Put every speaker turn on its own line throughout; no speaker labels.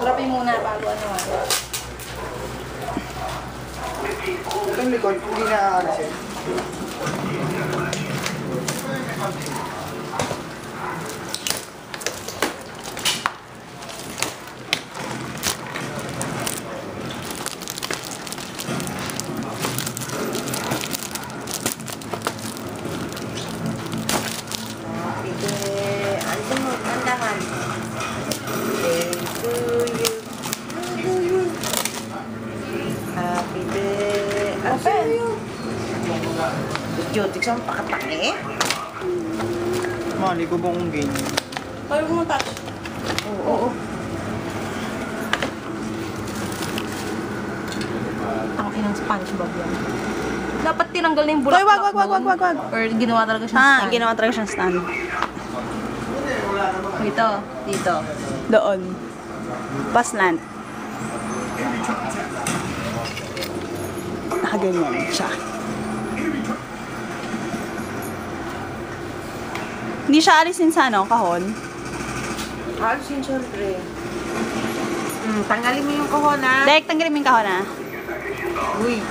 Drapin muna bago ano.
Itong likod, hindi na alisin.
Idiotic sa pakatake.
Mali ko bang ganyan?
Kaya mo touch.
Oo.
Ang inang SpongeBob yan. Dapat tinanggal na yung bulak.
Hoy, wag.
Or ginawa talaga siyang stand.
Ginawa talaga siyang stand.
Dito. Dito.
Doon. Paslant. Nakaganyan siya. Hindi siya alisin sa ano, kahon.
Alisin, syempre. Tanggalin mo yung kahon, ha?
Direct tanggalin mo yung kahon, ha?
Uy.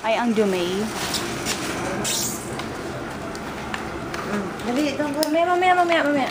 Ay, ang dumay.
Dali, itong
Mamaya.